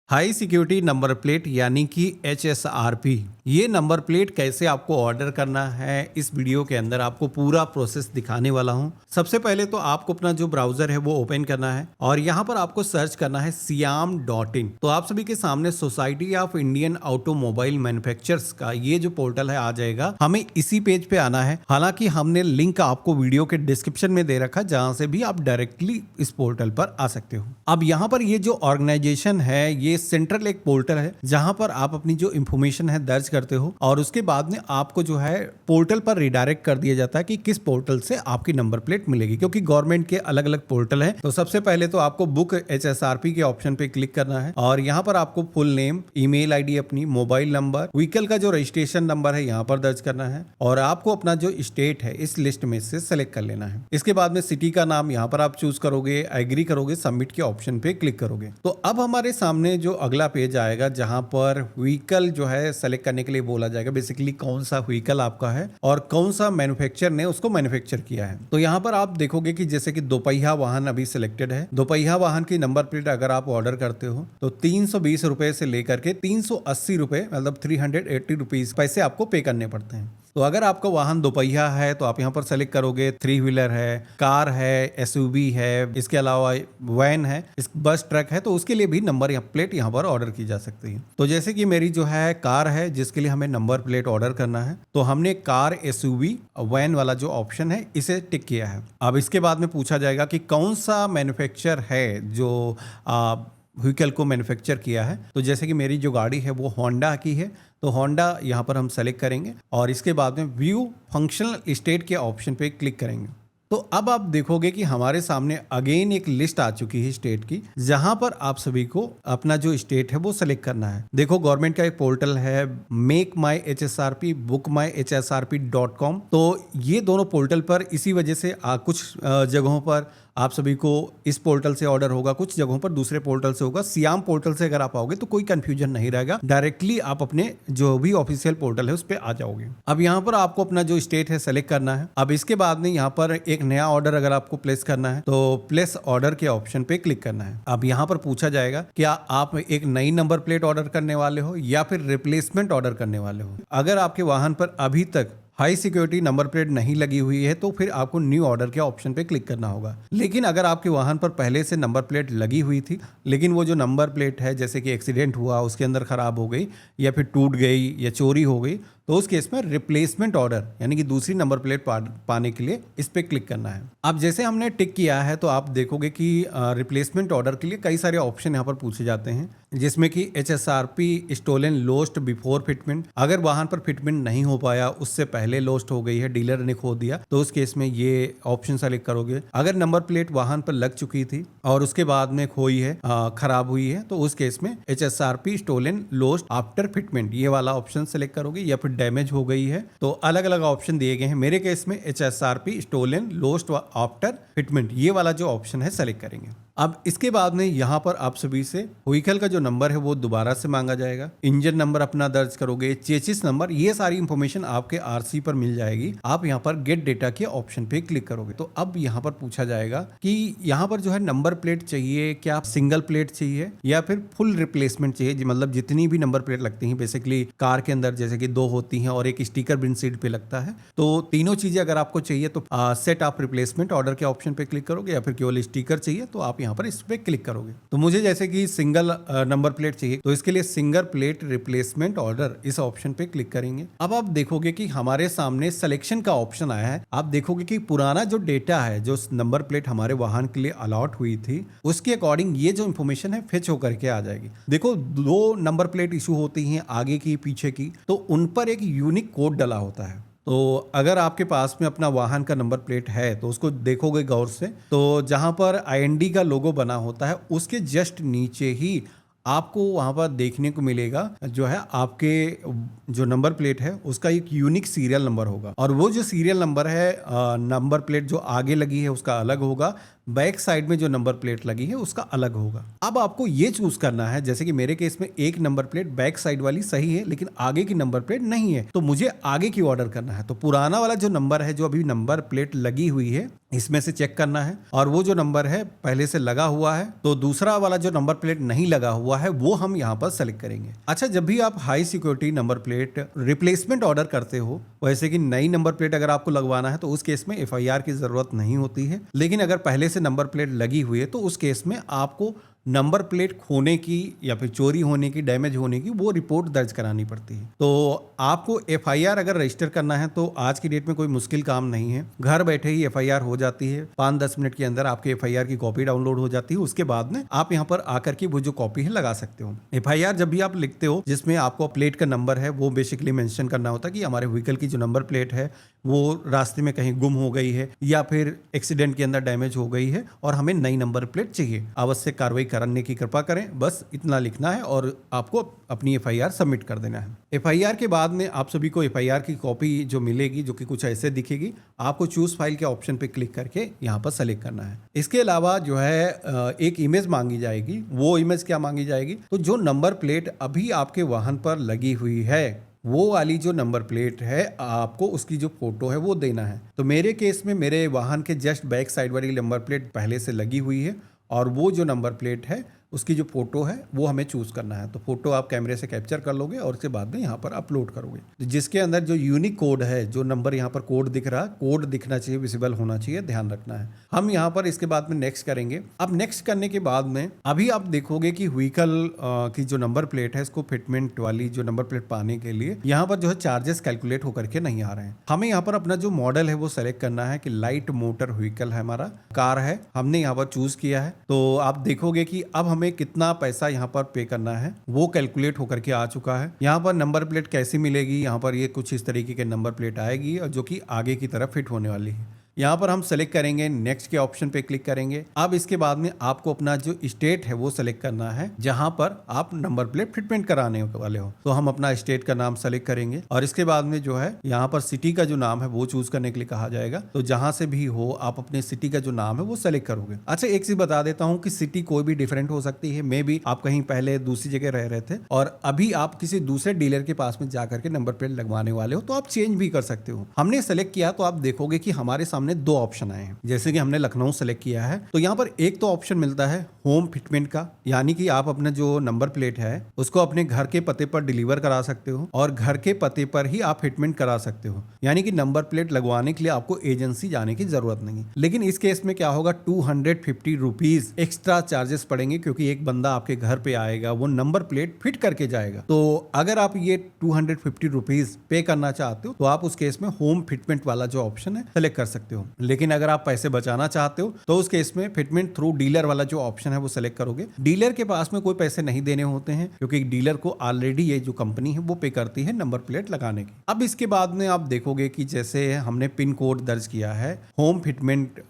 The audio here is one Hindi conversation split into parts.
हाई सिक्योरिटी नंबर प्लेट यानी कि HSRP। ये नंबर प्लेट कैसे आपको ऑर्डर करना है, इस वीडियो के अंदर आपको पूरा प्रोसेस दिखाने वाला हूं। सबसे पहले तो आपको अपना जो ब्राउजर है वो ओपन करना है और यहां पर आपको सर्च करना है siam.in। तो आप सभी के सामने society of Indian automobile manufacturers का ये जो पोर्टल है आ जाएगा। हमें इसी पेज पे आना है। हालांकि हमने लिंक आपको वीडियो के डिस्क्रिप्शन में दे रखा, जहां से भी आप डायरेक्टली इस पोर्टल पर आ सकते हो। अब यहाँ पर ये जो ऑर्गेनाइजेशन है ये सेंट्रल एक पोर्टल है जहां पर आप अपनी जो इंफॉर्मेशन है दर्ज करते हो और उसके बाद में आपको जो है पोर्टल पर रिडायरेक्ट कर दिया जाता है कि किस पोर्टल से आपकी नंबर प्लेट मिलेगी, क्योंकि गवर्नमेंट के अलग अलग पोर्टल है। तो सबसे पहले तो आपको बुक HSRP के ऑप्शन पे क्लिक करना है और यहाँ पर आपको फुल नेम, ईमेल आईडी, अपनी मोबाइल नंबर, व्हीकल का जो रजिस्ट्रेशन नंबर है यहाँ पर दर्ज करना है और आपको अपना जो स्टेट है इस लिस्ट में से सेलेक्ट कर लेना है। इसके बाद में सिटी का नाम यहाँ पर आप चूज करोगे, एग्री करोगे, सबमिट के ऑप्शन पे क्लिक करोगे। तो अब हमारे सामने जो अगला पेज आएगा जहां पर व्हीकल जो है सेलेक्ट करने के लिए बोला जाएगा। बेसिकली कौन सा व्हीकल आपका है और कौन सा मैन्युफैक्चर ने उसको मैन्युफैक्चर किया है। तो यहां पर आप देखोगे कि जैसे कि दोपहिया वाहन अभी सिलेक्टेड है। दोपहिया वाहन की नंबर प्लेट अगर आप ऑर्डर करते हो तो 320 रुपए से लेकर के 380 रुपए, मतलब 380 रुपीज पैसे आपको पे करने पड़ते हैं। तो अगर आपका वाहन दोपहिया है तो आप यहाँ पर सेलेक्ट करोगे, 3 व्हीलर है, कार है, SUV है, इसके अलावा वैन है, बस ट्रक है, तो उसके लिए भी नंबर प्लेट यहाँ पर ऑर्डर की जा सकती है। तो जैसे कि मेरी जो है कार है जिसके लिए हमें नंबर प्लेट ऑर्डर करना है, तो हमने कार, SUV, वैन वाला जो ऑप्शन है इसे टिक किया है। अब इसके बाद में पूछा जाएगा कि कौन सा मैन्युफैक्चर है जो व्हीकल को मैन्युफैक्चर किया है। तो जैसे कि मेरी जो गाड़ी है वो होंडा की है, तो होंडा यहाँ पर हम सेलेक्ट करेंगे और इसके बाद में व्यू फंक्शनल स्टेट के ऑप्शन पे क्लिक करेंगे। तो अब आप देखोगे कि हमारे सामने अगेन एक लिस्ट आ चुकी है स्टेट की, जहां पर आप सभी को अपना जो स्टेट है वो सेलेक्ट करना है। देखो गवर्नमेंट का एक पोर्टल है मेक माई HSRP, बुक माई HSRP.com। तो ये दोनों पोर्टल पर इसी वजह से कुछ जगहों पर आप सभी को इस पोर्टल से ऑर्डर होगा, कुछ जगहों पर दूसरे पोर्टल से होगा। सियाम पोर्टल से अगर आप आओगे तो कोई कंफ्यूजन नहीं रहेगा, डायरेक्टली आप अपने जो भी ऑफिशियल पोर्टल है उस पर आ जाओगे। अब यहाँ पर आपको अपना जो स्टेट है सेलेक्ट करना है। अब इसके बाद में यहाँ पर एक नया ऑर्डर अगर आपको प्लेस करना है तो प्लेस ऑर्डर के ऑप्शन पे क्लिक करना है। अब यहाँ पर पूछा जाएगा क्या आप एक नई नंबर प्लेट ऑर्डर करने वाले हो या फिर रिप्लेसमेंट ऑर्डर करने वाले हो। अगर आपके वाहन पर अभी तक हाई सिक्योरिटी नंबर प्लेट नहीं लगी हुई है तो फिर आपको न्यू ऑर्डर के ऑप्शन पे क्लिक करना होगा। लेकिन अगर आपके वाहन पर पहले से नंबर प्लेट लगी हुई थी, लेकिन वो जो नंबर प्लेट है जैसे कि एक्सीडेंट हुआ, उसके अंदर खराब हो गई या फिर टूट गई या चोरी हो गई, तो उस केस में रिप्लेसमेंट ऑर्डर यानी कि दूसरी नंबर प्लेट पाने के लिए इस पे क्लिक करना है। अब जैसे हमने टिक किया है तो आप देखोगे कि रिप्लेसमेंट ऑर्डर के लिए कई सारे ऑप्शन यहाँ पर पूछे जाते हैं, जिसमें कि HSRP stolen lost before fitment. अगर वाहन पर फिटमेंट नहीं हो पाया, उससे पहले लोस्ट हो गई है, डीलर ने खो दिया, तो उस केस में ये ऑप्शन सेलेक्ट करोगे। अगर नंबर प्लेट वाहन पर लग चुकी थी और उसके बाद में खोई है, खराब हुई है, तो उस केस में HSRP stolen lost after fitment ये वाला ऑप्शन सेलेक्ट करोगे। या फिर डैमेज हो गई है तो अलग अलग ऑप्शन दिए गए हैं। मेरे केस में HSRP stolen lost after fitment ये वाला जो ऑप्शन है सेलेक्ट करेंगे। अब इसके बाद में यहाँ पर आप सभी से व्हीकल का जो नंबर है वो दोबारा से मांगा जाएगा। इंजन नंबर अपना दर्ज करोगे, चेसिस नंबर, ये सारी इंफॉर्मेशन आपके RC पर मिल जाएगी। आप यहाँ पर गेट डेटा के ऑप्शन पे क्लिक करोगे तो अब यहाँ पर पूछा जाएगा कि यहाँ पर जो है नंबर प्लेट चाहिए, क्या सिंगल प्लेट चाहिए या फिर फुल रिप्लेसमेंट चाहिए। मतलब जितनी भी नंबर प्लेट लगती हैं, बेसिकली कार के अंदर जैसे कि 2 होती हैं और एक स्टिकर विंडशील्ड पे लगता है, तो तीनों चीजें अगर आपको चाहिए तो सेट ऑफ रिप्लेसमेंट ऑर्डर के ऑप्शन पे क्लिक करोगे। या फिर केवल स्टिकर चाहिए तो आप यहाँ पर इस पे क्लिक करोगे। तो मुझे जैसे कि सिंगल नंबर प्लेट चाहिए तो इसके लिए सिंगल प्लेट रिप्लेसमेंट ऑर्डर इस ऑप्शन पे क्लिक करेंगे। अब आप देखोगे कि हमारे सामने सिलेक्शन का ऑप्शन आया है। आप देखोगे कि पुराना जो डेटा है, जो नंबर प्लेट हमारे वाहन के लिए अलॉट हुई थी, उसके अकॉर्डिंग ये जो इन्फॉर्मेशन है फेच होकर के आ जाएगी। देखो 2 नंबर प्लेट इशू होती हैं, आगे की पीछे की, तो उन पर एक यूनिक कोड डला होता है। तो अगर आपके पास में अपना वाहन का नंबर प्लेट है तो उसको देखोगे गौर से, तो जहां पर IND का लोगो बना होता है उसके जस्ट नीचे ही आपको वहां पर देखने को मिलेगा जो है आपके जो नंबर प्लेट है उसका एक यूनिक सीरियल नंबर होगा। और वो जो सीरियल नंबर है, नंबर प्लेट जो आगे लगी है उसका अलग होगा, बैक साइड में जो नंबर प्लेट लगी है उसका अलग होगा। अब आपको ये चूज करना है, जैसे कि मेरे केस में एक नंबर प्लेट बैक साइड वाली सही है लेकिन आगे की नंबर प्लेट नहीं है, तो मुझे आगे की ऑर्डर करना है। तो पुराना वाला जो नंबर है, जो अभी नंबर प्लेट लगी हुई है, इसमें से चेक करना है, और वो जो नंबर है पहले से लगा हुआ है, तो दूसरा वाला जो नंबर प्लेट नहीं लगा हुआ है वो हम यहाँ पर सेलेक्ट करेंगे। अच्छा, जब भी आप high security number plate replacement order करते हो, वैसे कि नई नंबर प्लेट अगर आपको लगवाना है तो उस केस में एफआईआर की जरूरत नहीं होती है, लेकिन अगर पहले से नंबर प्लेट लगी हुई है तो उस केस में आपको नंबर प्लेट खोने की या फिर चोरी होने की, डैमेज होने की, वो रिपोर्ट दर्ज करानी पड़ती है। तो आपको एफआईआर अगर रजिस्टर करना है तो आज की डेट में कोई मुश्किल काम नहीं है, घर बैठे ही एफआईआर हो जाती है। 5-10 मिनट के अंदर आपके एफआईआर की कॉपी डाउनलोड हो जाती है। उसके बाद में आप यहाँ पर आकर के वो जो कॉपी है लगा सकते हो। एफआईआर जब भी आप लिखते हो जिसमें आपको प्लेट का नंबर है वो बेसिकली मेंशन करना होता है कि हमारे व्हीकल की जो नंबर प्लेट है वो रास्ते में कहीं गुम हो गई है या फिर एक्सीडेंट के अंदर डैमेज हो गई है और हमें नई नंबर प्लेट चाहिए, आवश्यक कार्रवाई करने की कृपा करें। बस इतना लिखना है और आपको अपनी एफआईआर सबमिट कर देना है। एफआईआर के बाद में आप सभी को एफआईआर की कॉपी जो मिलेगी, जो कि कुछ ऐसे दिखेगी, आपको चूज फाइल के ऑप्शन पे क्लिक करके यहाँ पर सेलेक्ट करना है। इसके अलावा जो है एक इमेज मांगी जाएगी। वो इमेज क्या मांगी जाएगी, तो जो नंबर प्लेट अभी आपके वाहन पर लगी हुई है वो वाली जो नंबर प्लेट है, आपको उसकी जो फोटो है वो देना है। तो मेरे केस में मेरे वाहन के जस्ट बैक साइड वाली नंबर प्लेट पहले से लगी हुई है और वो जो नंबर प्लेट है उसकी जो फोटो है वो हमें चूज करना है। तो फोटो आप कैमरे से कैप्चर कर लोगे और उसके बाद में यहाँ पर अपलोड करोगे, तो जिसके अंदर जो यूनिक कोड है, जो नंबर यहाँ पर कोड दिख रहा है, कोड दिखना चाहिए, विजिबल होना चाहिए, ध्यान रखना है। हम यहाँ पर इसके बाद में नेक्स्ट करेंगे। अब नेक्स्ट करने के बाद में अभी आप देखोगे कि व्हीकल की जो नंबर प्लेट है, इसको फिटमेंट वाली जो नंबर प्लेट पाने के लिए यहाँ पर जो है चार्जेस कैलकुलेट होकर के नहीं आ रहे हैं। हमें यहाँ पर अपना जो मॉडल है वो सेलेक्ट करना है कि लाइट मोटर व्हीकल है, हमारा कार है, हमने यहाँ पर चूज किया है। तो आप देखोगे कि अब हमें कितना पैसा यहाँ पर पे करना है वो कैलकुलेट होकर के आ चुका है। यहाँ पर नंबर प्लेट कैसी मिलेगी, यहाँ पर ये कुछ इस तरीके के नंबर प्लेट आएगी और जो कि आगे की तरफ फिट होने वाली है। यहाँ पर हम सेलेक्ट करेंगे, नेक्स्ट के ऑप्शन पे क्लिक करेंगे। अब इसके बाद में आपको अपना जो स्टेट है वो सेलेक्ट करना है जहां पर आप नंबर प्लेट फिटमेंट कराने वाले हो। तो हम अपना स्टेट का नाम सेलेक्ट करेंगे और इसके बाद में जो है यहाँ पर सिटी का जो नाम है वो चूज करने के लिए कहा जाएगा। तो जहां से भी हो आप अपने सिटी का जो नाम है वो सेलेक्ट करोगे। अच्छा, एक चीज बता देता हूँ कि सिटी कोई भी डिफरेंट हो सकती है। मे बी आप कहीं पहले दूसरी जगह रह रहे थे और अभी आप किसी दूसरे डीलर के पास में जाकर के नंबर प्लेट लगवाने वाले हो, तो आप चेंज भी कर सकते हो। हमने सेलेक्ट किया तो आप देखोगे कि हमारे सामने दो ऑप्शन आए हैं। जैसे कि हमने लखनऊ सेलेक्ट किया है तो यहाँ पर एक तो ऑप्शन मिलता है होम फिटमेंट का, यानी कि आप अपना जो नंबर प्लेट है उसको अपने घर के पते पर डिलीवर करा सकते हो और घर के पते पर ही आप फिटमेंट करा सकते हो, यानी कि नंबर प्लेट लगवाने के लिए आपको एजेंसी जाने की जरूरत नहीं। लेकिन इस केस में क्या होगा, 250 रुपीज एक्स्ट्रा चार्जेस पड़ेंगे क्योंकि एक बंदा आपके घर पे आएगा, वो नंबर प्लेट फिट करके जाएगा। तो अगर आप ये 250 रुपीज पे करना चाहते हो तो आप उस केस में होम फिटमेंट वाला जो ऑप्शन है सेलेक्ट कर सकते हो। लेकिन अगर आप पैसे बचाना चाहते हो तो उस केस में फिटमेंट थ्रू डीलर वाला जो ऑप्शन है वो सेलेक्ट करोगे। डीलर के पास में कोई पैसे नहीं देने होते हैं क्योंकि डीलर को ऑलरेडी ये जो कंपनी है वो पे करती है नंबर प्लेट लगाने की। अब इसके बाद में आप देखोगे कि जैसे हमने पिन कोड दर्ज किया है होम फिटमेंट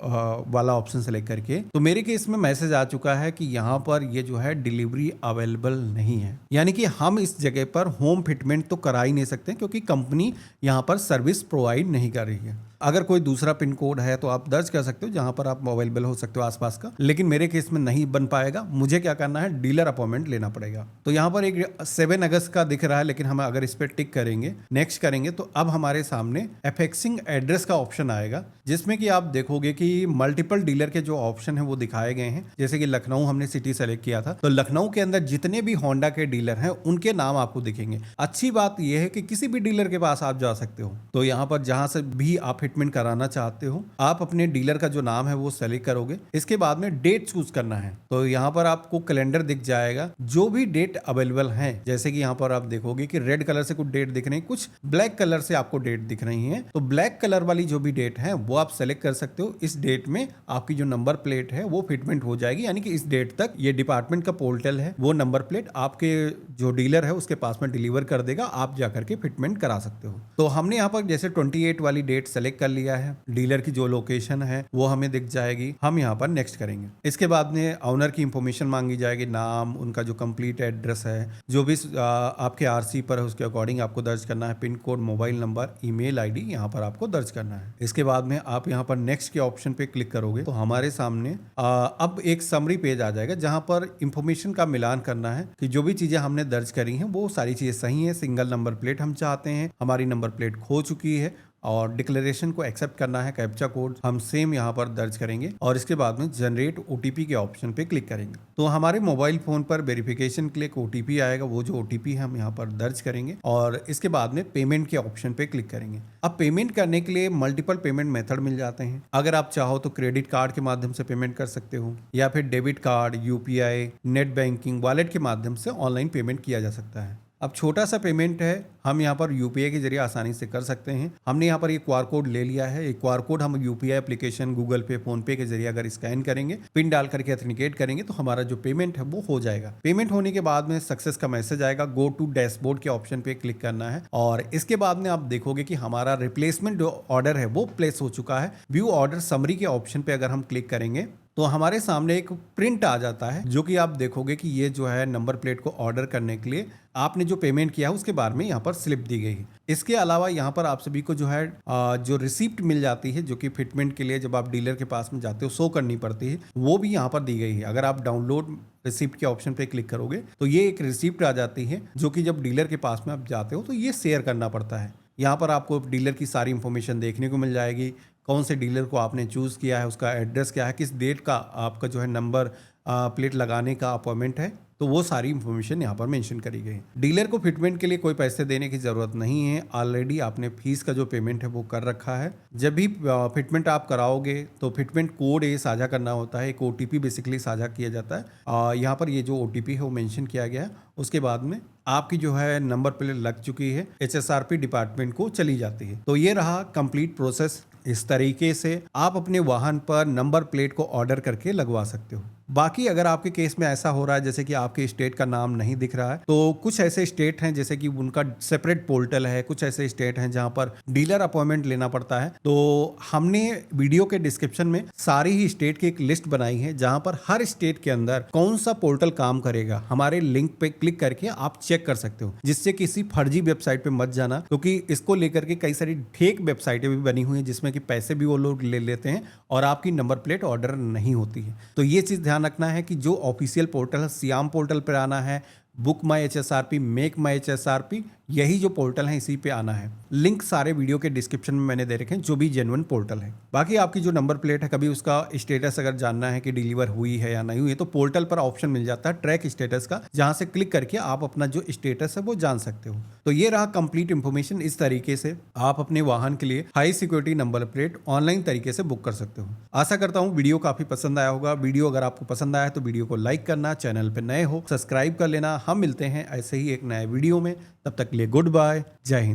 वाला ऑप्शन सेलेक्ट करके, तो मेरे केस में मैसेज आ चुका है कि यहाँ पर ये जो है डिलीवरी अवेलेबल नहीं है, यानी कि हम इस जगह पर होम फिटमेंट तो करा ही नहीं सकते क्योंकि कंपनी यहाँ पर सर्विस प्रोवाइड नहीं कर रही है। अगर कोई दूसरा पिन कोड है तो आप दर्ज कर सकते हो जहां पर आप अवेलेबल हो सकते हो आसपास का, लेकिन मेरे केस में नहीं बन पाएगा। मुझे क्या करना है, डीलर अपॉइंटमेंट लेना पड़ेगा। तो यहाँ पर एक 7 अगस्त का दिख रहा है, लेकिन हम अगर इस पर टिक करेंगे, नेक्स्ट करेंगे, तो अब हमारे सामने एफेक्सिंग एड्रेस का ऑप्शन आएगा जिसमें कि आप देखोगे कि मल्टीपल डीलर के जो ऑप्शन है वो दिखाए गए हैं। जैसे कि लखनऊ हमने सिटी सेलेक्ट किया था तो लखनऊ के अंदर जितने भी होंडा के डीलर हैं उनके नाम आपको दिखेंगे। अच्छी बात यह है कि किसी भी डीलर के पास आप जा सकते हो। तो यहाँ पर जहां से भी आप फिटमेंट कराना चाहते हो आप अपने डीलर का जो नाम है वो सेलेक्ट करोगे। इसके बाद में डेट चूज करना है। तो यहाँ पर आपको कैलेंडर दिख जाएगा, जो भी डेट अवेलेबल है। जैसे कि यहाँ पर आप देखोगे कि रेड कलर से कुछ डेट दिख रही है, कुछ ब्लैक कलर से आपको डेट दिख रही है। तो ब्लैक कलर वाली जो भी डेट है वो आप सेलेक्ट कर सकते हो। इस डेट में आपकी जो नंबर प्लेट है वो फिटमेंट हो जाएगी, यानी कि इस डेट तक ये डिपार्टमेंट का पोर्टल है वो नंबर प्लेट आपके जो डीलर है उसके पास में डिलीवर कर देगा, आप जाकर के फिटमेंट करा सकते हो। तो हमने यहाँ पर जैसे 28 वाली डेट सेलेक्ट कर लिया है, डीलर की जो लोकेशन है वो हमें दिख जाएगी। हम यहाँ पर नेक्स्ट करेंगे। इसके बाद में ऑनर की इंफॉर्मेशन मांगी जाएगी, नाम, उनका जो कंप्लीट एड्रेस है, जो भी आपके आरसी पर है उसके अकॉर्डिंग आपको दर्ज करना है, pin code, mobile number, email ID यहाँ पर आपको दर्ज करना है। इसके बाद में आप यहाँ पर नेक्स्ट के ऑप्शन पे क्लिक करोगे तो हमारे सामने अब एक समरी पेज आ जाएगा जहाँ पर इंफॉर्मेशन का मिलान करना है कि जो भी चीजें हमने दर्ज करी हैं वो सारी चीजें सही है। सिंगल नंबर प्लेट हम चाहते हैं, हमारी नंबर प्लेट खो चुकी है, और डिक्लेरेशन को एक्सेप्ट करना है। कैप्चा कोड हम सेम यहाँ पर दर्ज करेंगे और इसके बाद में जनरेट ओटीपी के ऑप्शन पे क्लिक करेंगे तो हमारे मोबाइल फोन पर वेरिफिकेशन के लिए एक ओटीपी आएगा। वो जो ओटीपी हम यहाँ पर दर्ज करेंगे और इसके बाद में पेमेंट के ऑप्शन पे क्लिक करेंगे। अब पेमेंट करने के लिए मल्टीपल पेमेंट मेथड मिल जाते हैं। अगर आप चाहो तो क्रेडिट कार्ड के माध्यम से पेमेंट कर सकते हो या फिर debit card, UPI, net banking, wallet के माध्यम से ऑनलाइन पेमेंट किया जा सकता है। अब छोटा सा पेमेंट है, हम यहाँ पर यूपीआई के जरिए आसानी से कर सकते हैं। हमने यहाँ पर ये क्यूआर कोड ले लिया है। ये क्यूआर कोड हम यूपीआई एप्लीकेशन, गूगल पे, फोन पे के जरिए अगर स्कैन करेंगे, पिन डाल करके ऑथेंटिकेट करेंगे तो हमारा जो पेमेंट है वो हो जाएगा। पेमेंट होने के बाद में सक्सेस का मैसेज आएगा। गो टू डैशबोर्ड के ऑप्शन पे क्लिक करना है और इसके बाद में आप देखोगे कि हमारा रिप्लेसमेंट जो ऑर्डर है वो प्लेस हो चुका है। व्यू ऑर्डर समरी के ऑप्शन पे अगर हम क्लिक करेंगे तो हमारे सामने एक प्रिंट आ जाता है जो कि आप देखोगे कि ये जो है नंबर प्लेट को ऑर्डर करने के लिए आपने जो पेमेंट किया है उसके बारे में यहाँ पर स्लिप दी गई है। इसके अलावा यहाँ पर आप सभी को जो है जो रिसिप्ट मिल जाती है, जो कि फिटमेंट के लिए जब आप डीलर के पास में जाते हो शो करनी पड़ती है, वो भी यहाँ पर दी गई है। अगर आप डाउनलोड रिसिप्ट के ऑप्शन पे क्लिक करोगे तो ये एक रिसिप्ट आ जाती है जो कि जब डीलर के पास में आप जाते हो तो ये शेयर करना पड़ता है। यहाँ पर आपको डीलर की सारी इंफॉर्मेशन देखने को मिल जाएगी। कौन से डीलर को आपने चूज़ किया है, उसका एड्रेस क्या है, किस डेट का आपका जो है नंबर प्लेट लगाने का अपॉइंटमेंट है, तो वो सारी इंफॉर्मेशन यहाँ पर मेंशन करी गई है। डीलर को फिटमेंट के लिए कोई पैसे देने की ज़रूरत नहीं है। ऑलरेडी आपने फीस का जो पेमेंट है वो कर रखा है। जब भी फिटमेंट आप कराओगे तो फिटमेंट कोड ये साझा करना होता है। एक ओटीपी बेसिकली साझा किया जाता है। यहाँ पर ये जो ओटीपी है वो मेंशन किया गया है। उसके बाद में आपकी जो है नंबर प्लेट लग चुकी है, HSRP डिपार्टमेंट को चली जाती है। तो ये रहा कंप्लीट प्रोसेस। इस तरीके से आप अपने वाहन पर नंबर प्लेट को ऑर्डर करके लगवा सकते हो। बाकी अगर आपके केस में ऐसा हो रहा है जैसे कि आपके स्टेट का नाम नहीं दिख रहा है, तो कुछ ऐसे स्टेट हैं जैसे कि उनका सेपरेट पोर्टल है, कुछ ऐसे स्टेट हैं जहां पर डीलर अपॉइंटमेंट लेना पड़ता है। तो हमने वीडियो के डिस्क्रिप्शन में सारी ही स्टेट की एक लिस्ट बनाई है जहां पर हर स्टेट के अंदर कौन सा पोर्टल काम करेगा, हमारे लिंक पे क्लिक करके आप चेक कर सकते हो, जिससे किसी फर्जी वेबसाइट पे मत जाना, क्योंकि इसको लेकर के कई सारी फेक वेबसाइटें भी बनी हुई हैं जिसमें कि पैसे भी वो लोग ले लेते हैं और आपकी नंबर प्लेट ऑर्डर नहीं होती है। तो ये चीज ध्यान रखना है कि जो ऑफिशियल पोर्टल है, सियाम पोर्टल पर आना है, बुक माई HSRP, मेक माई HSRP, यही जो पोर्टल है इसी पे आना है। लिंक सारे वीडियो के डिस्क्रिप्शन में मैंने दे रखे हैं, जो भी जेन्युइन पोर्टल है। बाकी आपकी जो नंबर प्लेट है, कभी उसका स्टेटस अगर जानना है कि डिलीवर हुई है या नहीं हुई है, तो पोर्टल पर ऑप्शन मिल जाता है ट्रैक स्टेटस का, जहां से क्लिक करके आप अपना जो स्टेटस है वो जान सकते हो। तो ये रहा कंप्लीट इंफॉर्मेशन। इस तरीके से आप अपने वाहन के लिए high security number plate online तरीके से बुक कर सकते हो। आशा करता हूँ वीडियो काफी पसंद आया होगा। वीडियो अगर आपको पसंद आया तो वीडियो को लाइक करना, चैनल पर नए हो सब्सक्राइब कर लेना। हम मिलते हैं ऐसे ही एक नए वीडियो में, तब तक के लिए गुड बाय, जय हिंद।